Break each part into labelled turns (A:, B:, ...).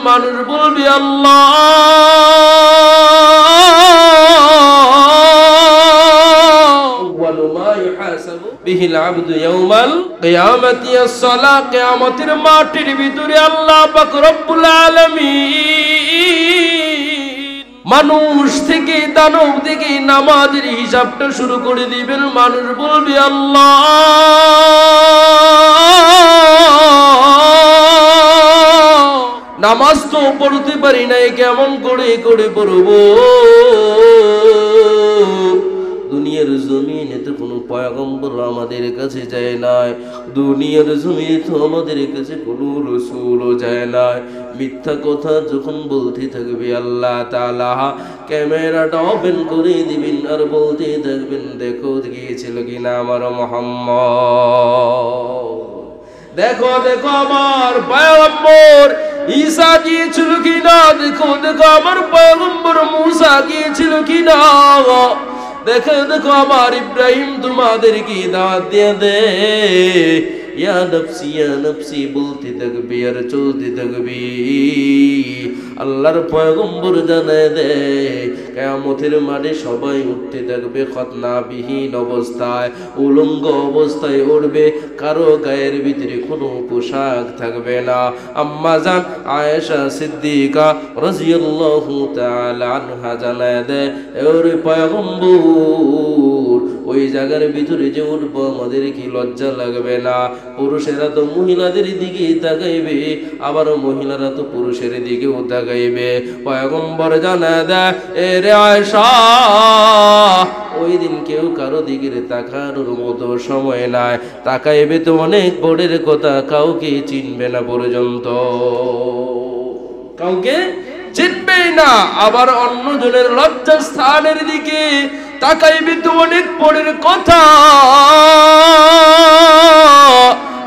A: মানুষ বলবে আল্লাহ বিহিল আবদু ইয়াউমাল কিয়ামাতি as-সালাহ কিয়ামতের মাঠের ভিতরে আল্লাহ পাক রব্বুল আলামিন মানুষ থেকে দানব থেকে নামাজের হিসাবটা শুরু করে দিবেন মানুষ বলবে আল্লাহ নামাজ তো পড়তে পারি না কেমন করে করে পড়বো দুনিয়ার জমিনে তো কোনো পয়গম্বর আমাদের কাছে যায় নাই দুনিয়ার জমিনে তো আমাদের কাছে কোনো রাসূলও যায় নাই মিথ্যা কথা যখন বলতে থাকবে আল্লাহ তাআলা ক্যামেরাটা ওপেন করে দিবেন আর বলতে থাকবেন দেখো গিয়েছিল কিনা আমার মুহাম্মদ দেখো দেখো আমার পয়গম্বর ঈসা গিয়েছিল কিনা দেখো দেখো আমার পয়গম্বর মুসা গিয়েছিল কিনা দেখো দেখো আমার ইব্রাহিম তোমাদেরকে দাওয়াত দিয়ে দে ইয়া নফসি বলতে থাকবে আর চলতে থাকবি আল্লাহর পয়গম্বর জানায় দে কিয়ামতের মাঠে সবাই উঠতে থাকবে খতনাবিহীন অবস্থায় উলঙ্গ অবস্থায় উঠবে কারো গায়ের ভিতরে কোনো পোশাক থাকবে না আম্মা জান আয়েশা সিদ্দিকা রাদিয়াল্লাহু তাআলা আনহা জানায় দে ওরে পয়গম্বর ওই জায়গার ভিতরে যে উঠবো আমাদের কি লজ্জা লাগবে না পুরুষেরা তো মহিলাদের দিকে তাকাইবে আবার মহিলারা তো পুরুষের দিকেও তাকাইবে পয়গম্বর জানায় দেয় এ রে আয়েশা ওই দিন কেউ কারো দিকে তাকানোর মতো সময় নাই তাকাইবে তো অনেক বড়ের কথা কাউকে চিনবে না পর্যন্ত কাউকে চিনবে না আবার অন্যজনের লজ্জা স্থানের দিকে তাকাইবে তো অনেক পরের কথা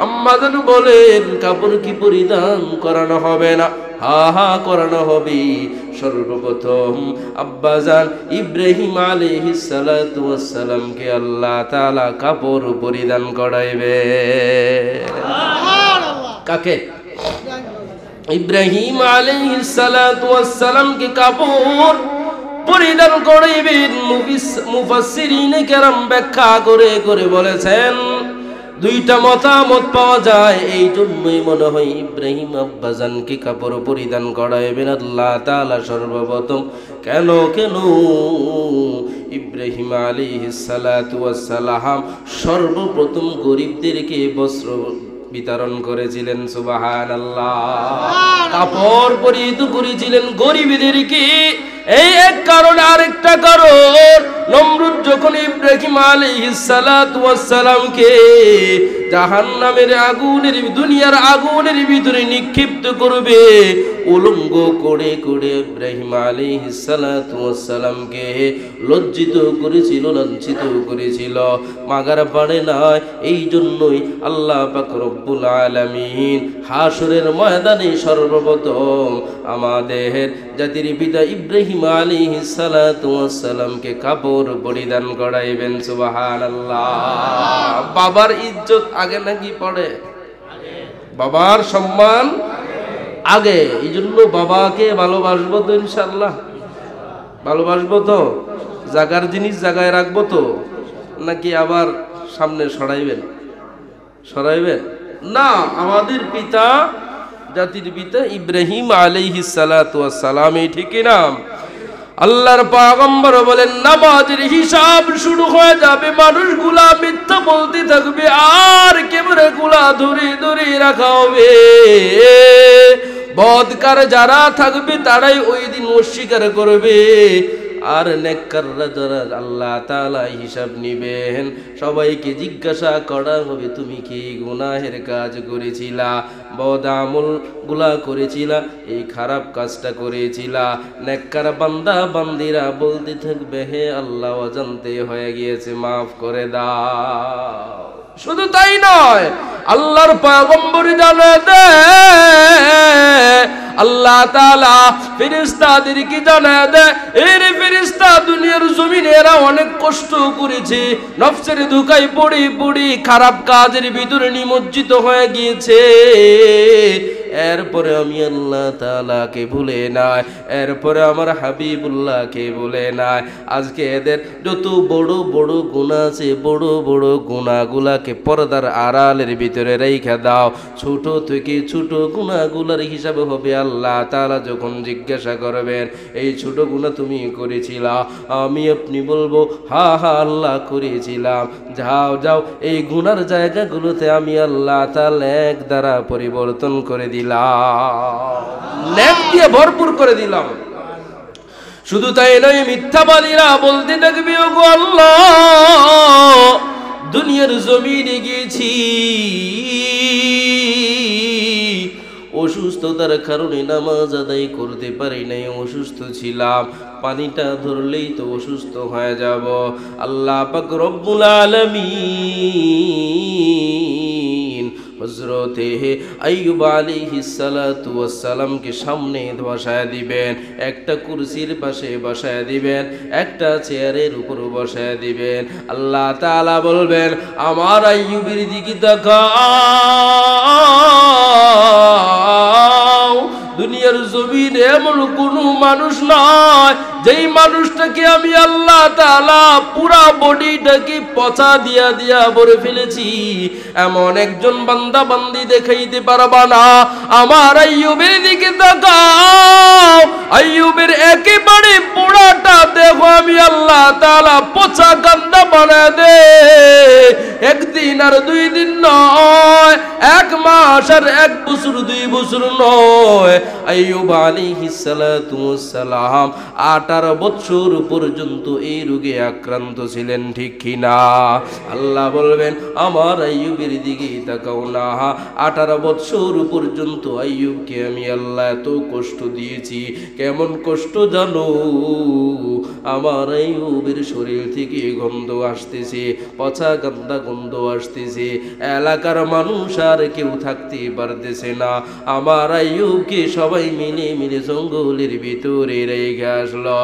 A: আম্মা জান বলেন কাপড় কি পরিধান করানো হবে না হা হা করানো হবে সর্বপ্রথম আব্বাজান ইব্রাহিম আলাইহিস সালাতু ওয়াস সালামকে আল্লাহ তাআলা কাপড় পরিধান করাইবে সুবহানাল্লাহ কাকে ইব্রাহিম আলাইহিস সালাতু ওয়াস সালামকে কাপড় পরিধান করাইবেন মুফাসসিরিনে কেরাম ব্যাখ্যা করে করে বলেছেন দুইটা মতামত পাওয়া যায় এই জন্যই মনে হয় ইব্রাহিম আব্বাজানকে কাপড় পরিধান করাইবেন আল্লাহ তাআলা সর্বপ্রথম কেন কেন ইব্রাহিম আলাইহিস সালাতু ওয়াস সালাম সর্বপ্রথম গরিবদেরকে বস্ত্র বিতরণ করেছিলেন সুবহানাল্লাহ কাপড় পরিহিত করেছিলেন গরিবদেরকে এই এক কারণ আরেকটা কারণ নমরুদ যখন ইব্রাহিম আলাইহিস সালাতু ওয়াস সালামকে জাহান্নামের আগুনের দুনিয়ার আগুনের ভিতরে নিক্ষিপ্ত করবে উলঙ্গ করে করে ইব্রাহিম আলাইহিস সালাতু ওয়াস সালামকে লজ্জিত করেছিল লাঞ্ছিত করেছিল মাগার পারে না এই জন্যই আল্লাহ পাক রব্বুল আলামিন হাসরের ময়দানে সর্বপ্রথম আমাদের জাতির পিতা ইব্রাহিম আলাইহিস সালাতু ওয়াস সালামকে কাপড় পরিধান করাইবেন সুবহানাল্লাহ বাবার ইজ্জত আগে নাকি পড়ে বাবার সম্মান আগে এইজন্য বাবাকে ভালোবাসবো তো ইনশাআল্লাহ ভালোবাসবো তো জায়গার জিনিস জায়গায় রাখবো তো নাকি আবার সামনে সরাইবেন না আমাদের পিতা জাতির পিতা ইব্রাহিম আলাইহিস সালাতু ওয়াস সালাম এই ঠিক না আল্লাহর পয়গম্বর বলেন নামাজের হিসাব শুরু হয়ে যাবে মানুষগুলা মিথ্যা বলতে থাকবে আর ক্যামেরাগুলা ধরে ধরে রাখা হবে বদকার যারা থাকবে তারাই ওই দিন অস্বীকার করবে আর নেককাররা যারা আল্লাহ তাআলা হিসাব নিবেন সবাইকে জিজ্ঞাসা করা হবে তুমি কি গুনাহের কাজ করেছিলা বদ আমল গুলা করেছিলা এই খারাপ কাজটা করেছিলা নেককার বান্দা বান্দিরা বলতে থাকবে হে আল্লাহ অজান্তে হয়ে গিয়েছে মাফ করে দাও শুধু তাই নয় আল্লাহর পয়গম্বর জানায় দেয় আল্লাহ তাআলা ফেরেশতাদেরকে জানায় দেয়, এর ফেরেশতা দুনিয়ার জমিনে এরা অনেক কষ্ট করেছে, নফসের ধোঁকায় পড়ে পড়ে খারাপ কাজের ভিতরে নিমজ্জিত হয়ে গিয়েছে, এরপরে আমি আল্লাহ তাআলাকে ভুলে নাই, এরপরে আমার হাবিবুল্লাহকে ভুলে নাই। আজকে এদের যত বড় বড় গুনাহ আছে, বড় বড় গুনাহগুলাকে পর্দার আড়ালের ভিতরে রেখে দাও। ছোট থেকে ছোট গুনাহগুলার হিসাব হবে আল্লাহ তাআলা যখন জিজ্ঞাসা করবেন, এই ছোট গুনাহ তুমি করেছিলা? আমি আপনি বলবো হা হা আল্লাহ করেছিলাম। যাও যাও, এই গুনার জায়গাগুলোতে আমি আল্লাহ তাআলা এক দ্বারা পরিবর্তন করে দিলাম, নেক দিয়ে ভরপুর করে দিলাম। শুধু তাই নয়, মিথ্যাবাদীরা বলতে থাকবে, ওগো আল্লাহ দুনিয়ার জমিনে গিয়েছি, অসুস্থতার কারণে নামাজ আদায় করতে পারি নাই, অসুস্থ ছিলাম, পানিটা ধরলেই তো অসুস্থ হয়ে যাব। আল্লাহ পাক রব্বুল আলামিন হযরতে আইয়ুব আলাইহিস সালাতু ওয়াস সালামকে সামনে বসায় দিবেন, একটা কুরসির পাশে বসায় দিবেন, একটা চেয়ারের উপর বসায় দিবেন। আল্লাহ তাআলা বলবেন, আমার আইয়ুবের দিকে তাকাও, দুনিয়ার জমিনে এমন কোনো মানুষ নয় যেই মানুষটাকে আমি আল্লাহ তাআলা পুরা বডিটাকে পচা দিয়া দিয়া ভরে ফেলেছি, এমন একজন বান্দা বান্দি দেখাইতে পারবা না। আমার আইয়ুবের দিকে তাকাও, আইয়ুবের একেবারে পুরাটা দেখো আমি আল্লাহ তাআলা পচা গান্দা বানায় দে। একদিন আর 2 দিন নয়, 1 মাস আর 1 বছর 2 বছর নয়, আইয়ুব আলাইহিস সালাতু ওয়াস সালাম 18 বছর পর্যন্ত এই রোগে আক্রান্ত ছিলেন, ঠিক কিনা? আল্লাহ বলবেন, আমার আইয়ুবের দিকে তাকাও না, 18 বছর পর্যন্ত আইয়ুবকে আমি আল্লাহ এত কষ্ট দিয়েছি। কেমন কষ্ট জানো? আমার আইয়ুবের শরীর থেকে গন্ধ আসতেছে, পচা গান্দা গন্ধ আসতেছে, এলাকার মানুষ আর কেউ থাকতে পারতেছে না। আমার আইয়ুবকে সবাই মিলে মিলে জঙ্গলের ভিতরে রেখে আসলো।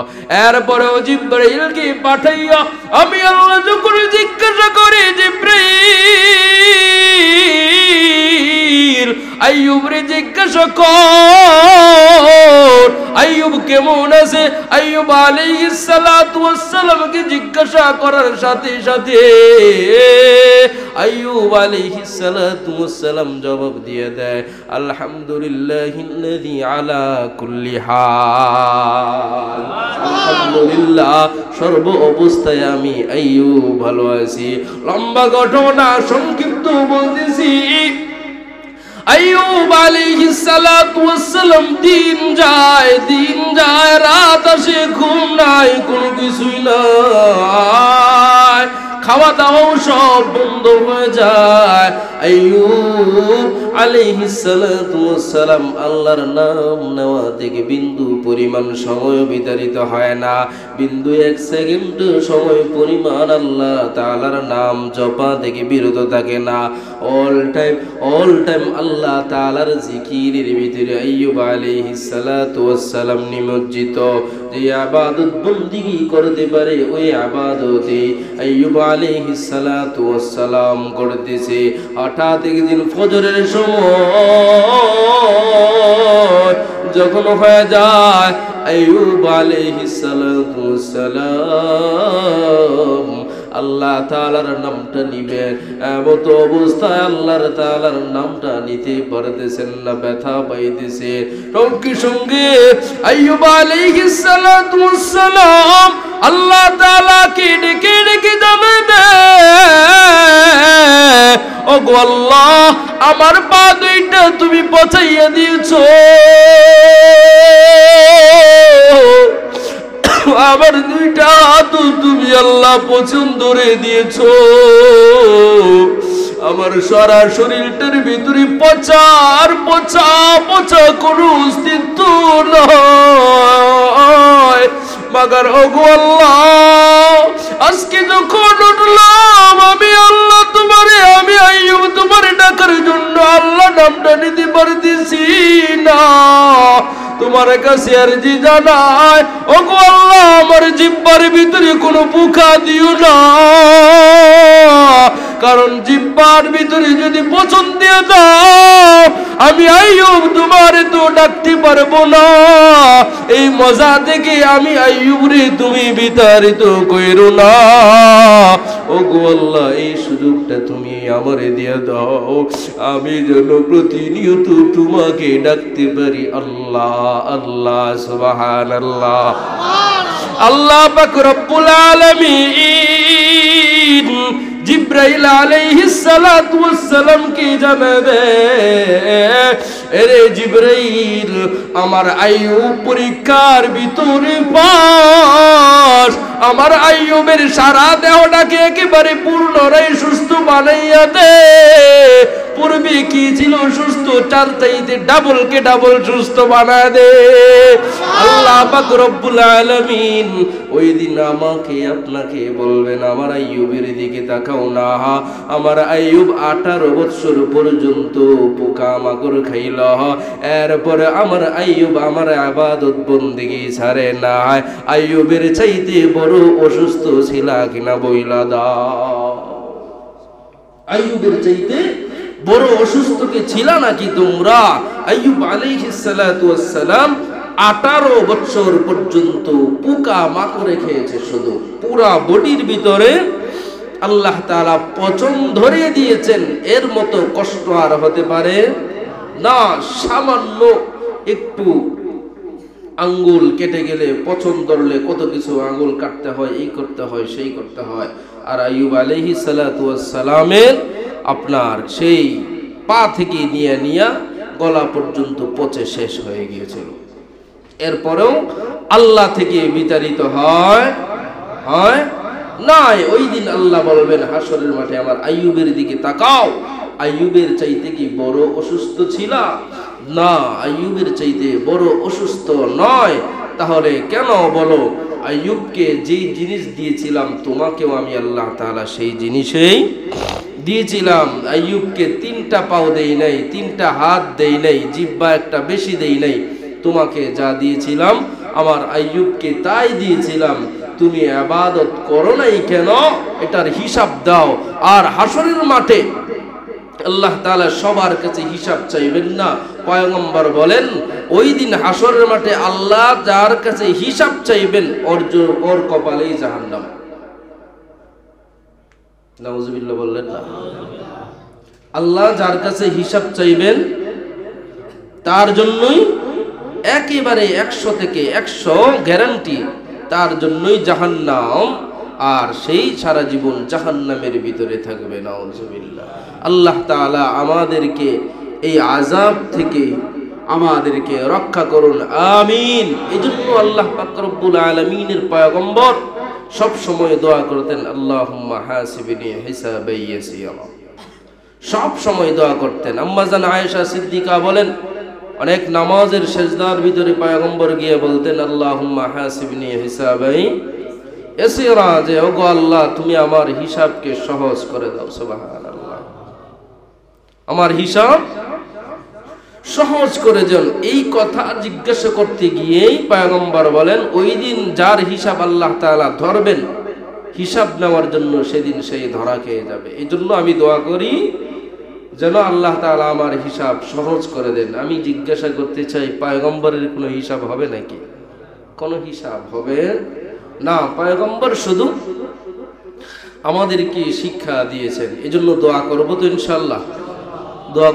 A: এরপরেও জিবরাইলকে পাঠাইয়া আমি আল্লাহ যখন জিজ্ঞাসা করি, জিবরাইল আইয়ুবরে জিজ্ঞাসা কর আইয়ুব কেমন আছে। আইয়ুব আলাইহিস সালাতু ওয়াস সালামকে জিজ্ঞাসা করার সাথে সাথে আইয়ুব আলাইহিস সালাতু ওয়াস সালাম জবাব দিয়ে দেয়, আলহামদুলিল্লাহিল্লাযী আলা কুল্লি হাল, আলহামদুলিল্লাহ সর্ব অবস্থায় আমি আইয়ুব ভালো আছি। লম্বা ঘটনা সংক্ষিপ্ত বলতেছি। আইয়ুব আলাইহিস সালাতু ওয়াস সালাম দিন যায় রাত আসে, ঘুম নাই, কোনো কিছুই নাই, খাওয়া দাওয়াও সব বন্ধ হয়ে যায়। আইয়ুব আলাইহিস সালাতু ওয়াস সালাম আল্লাহর নাম নেওয়া থেকে বিন্দু পরিমাণ সময় বিতাড়িত হয় না, বিন্দু 1 সেকেন্ড সময় পরিমাণ আল্লাহ তাআলার নাম জপা থেকে বিরত থাকে না। অল টাইম আল্লাহ তাআলার জিকিরের ভিতরে আইয়ুব আলাইহিস সালাতু ওয়াস সালাম নিমজ্জিত। যে ইবাদত বন্দেগী করতে পারে ওই ইবাদতে আইয়ুব আলাইহিস সালাতু ওয়াস সালাম করতেছে। হঠাৎ একদিন ফজরের সময় যখন হয়ে যায়, আইয়ুব আলাইহিস সালাতু ওয়াস সালাম আল্লাহ তাআলার নামটা নিবেন, এমত অবস্থায় আল্লাহর তাআলার নামটা নিতে পারতেছেন না, ব্যথা পাইতেছে। সঙ্গে সঙ্গে আইয়ুব আলাইহিস সালাতু ওয়াস সালাম আল্লাহ তাআলাকে ডেকে ডেকে জানায়, ওগো আল্লাহ আমার পা দুইটা তুমি পচাইয়া দিয়েছো, আমার 2টা হাত তুমি আল্লাহ পছন্দ করে দিয়েছো, আমার সারা শরীরটার ভিতরে পচা আর পচা পচা কোনো অস্তিত্ব নয়। মাগার ওগো আল্লাহ আজকে যখন উঠলাম আমি আল্লাহ তোমারে, আমি আইয়ুব তোমারে ডাকার জন্য আল্লাহ নামটা নিতে পারতেছি না, তোমার কাছে আরজি জানাই, ওগো আল্লাহ আমার জিহ্বার ভিতরে কোনো পোকা দিও না, কারণ জিহ্বার ভিতরে যদি পচন দিয়ে দাও আমি আইয়ুব তোমারে তো ডাকতে পারবো না। এই মজা থেকে আমি আইয়ুব রে তুমি বিতাড়িত কইরো না। ওগো আল্লাহ এই সুযোগটা তুমি আমারে দিয়ে দাও, আমি যেন প্রতিনিয়ত তোমাকে ডাকতে পারি। আল্লাহ আল্লাহ সুবহানাল্লাহ। আল্লাহ পাক রব্বুল আলামিন জিব্রাইল আলাইহিস সালাতু ওয়াস সালাম কে জানাবে, এরে জিব্রাইল আমার আইয়ুব পরীক্ষার ভিতরে পাস, আমার আইয়ুবের সারা দেহটাকে একেবারে পুনরায় সুস্থ বানাইয়া দে। পূর্বে কি ছিল সুস্থ, চার চাইতে ডাবল কে ডাবল সুস্থ বানায় দে। আল্লাহ পাক রব্বুল আলামিন ওই দিন আমাকে আপনাকে বলবেন আমার আইয়ুবের দিকে তাকাও না, আমার আইয়ুব 18 বছর পর্যন্ত পোকা মাকড় খাইল, এরপরে আমার আইয়ুব আমার ইবাদত বন্দেগী ছাড়ে না। আইয়ুবের চাইতে বড় অসুস্থ ছিল কিনা বইলা দাও। আইয়ুবের চাইতে বড় অসুস্থ কি ছিল নাকি তোমরা? আইয়ুব আলাইহিস সালাতু ওয়াস সালাম 18 বছর পর্যন্ত পোকা মাকড়ে খেয়েছে, শুধু পুরা বডির ভিতরে আল্লাহ তাআলা পচন ধরিয়ে দিয়েছেন। এর মতো কষ্ট আর হতে পারে না। সামান্য একটু আঙ্গুল কেটে গেলে পচন ধরলে কত কিছু আঙ্গুল কাটতে হয়, এই করতে হয় সেই করতে হয়। আর আইয়ুব আলাইহিস সালাতু ওয়াস সালামের আপনার সেই পা থেকে নিয়ে গলা পর্যন্ত পচে শেষ হয়ে গিয়েছিল। এরপরেও আল্লাহ থেকে বিতাড়িত হয় নাই। ওই দিন আল্লাহ বলবেন হাসরের মাঠে আমার আইয়ুবের দিকে তাকাও, আইয়ুবের চাইতে কি বড় অসুস্থ ছিল? না, আইয়ুবের চাইতে বড় অসুস্থ নয়। তাহলে কেন বলো? আইয়ুবকে যেই জিনিস দিয়েছিলাম তোমাকেও আমি আল্লাহ তাআলা সেই জিনিসেই দিয়েছিলাম। আইয়ুবকে 3টা পাও দেই নাই, 3টা হাত দেই নাই, জিহ্বা একটা বেশি দেই নাই। তোমাকে যা দিয়েছিলাম আমার আইয়ুবকে তাই দিয়েছিলাম। তুমি ইবাদত করো নাই কেন? এটার হিসাব দাও। আর হাসরের মাঠে আল্লাহ তাআলা সবার কাছে হিসাব চাইবেন না। পয়গম্বর বলেন ওই দিন হাসরের মাঠে আল্লাহ যার কাছে হিসাব চাইবেন ওর কপালেই জাহান্নাম। নাউজুবিল্লাহ বললেন না? আল্লাহ যার কাছে হিসাব চাইবেন তার জন্যই একেবারে 100 থেকে 100 গ্যারান্টি, তার জন্যই জাহান্নাম। আর সেই সারা জীবন জাহান্নামের ভিতরে থাকবে। নাউজুবিল্লাহ। আল্লাহ তাআলা আমাদেরকে এই আযাব থেকে আমাদেরকে রক্ষা করুন, আমিন। এজন্য আল্লাহ পাক রব্বুল আলামিনের পয়গম্বর সব সময় দোয়া করতেন, আল্লাহুম্মা হাসিবনি হিসাবান ইয়াসীরা। সব সময় দোয়া করতেন। আম্মা জান আয়েশা সিদ্দিকা বলেন অনেক নামাজের সেজদার ভিতরে পয়গম্বর গিয়ে বলতেন, আল্লাহুম্মা হাসিবনি হিসাবান ইয়াসীরা, যে ওগো আল্লাহ তুমি আমার হিসাবকে সহজ করে দাও। সুবহানাল্লাহ। আমার হিসাব সহজ করে দেন। এই কথা জিজ্ঞাসা করতে গিয়েই পয়গম্বর বলেন ওই দিন যার হিসাব আল্লাহ তাআলা ধরবেন, হিসাব নেওয়ার জন্য সেদিন সেই ধরা খেয়ে যাবে। এই জন্য আমি দোয়া করি যেন আল্লাহ তাআলা আমার হিসাব সহজ করে দেন। আমি জিজ্ঞাসা করতে চাই পয়গম্বরের কোনো হিসাব হবে নাকি? কোনো হিসাব হবে না। পয়গম্বর শুধু আমাদেরকে শিক্ষা দিয়েছেন। এজন্য দোয়া করব তো ইনশাআল্লাহ। দোয়া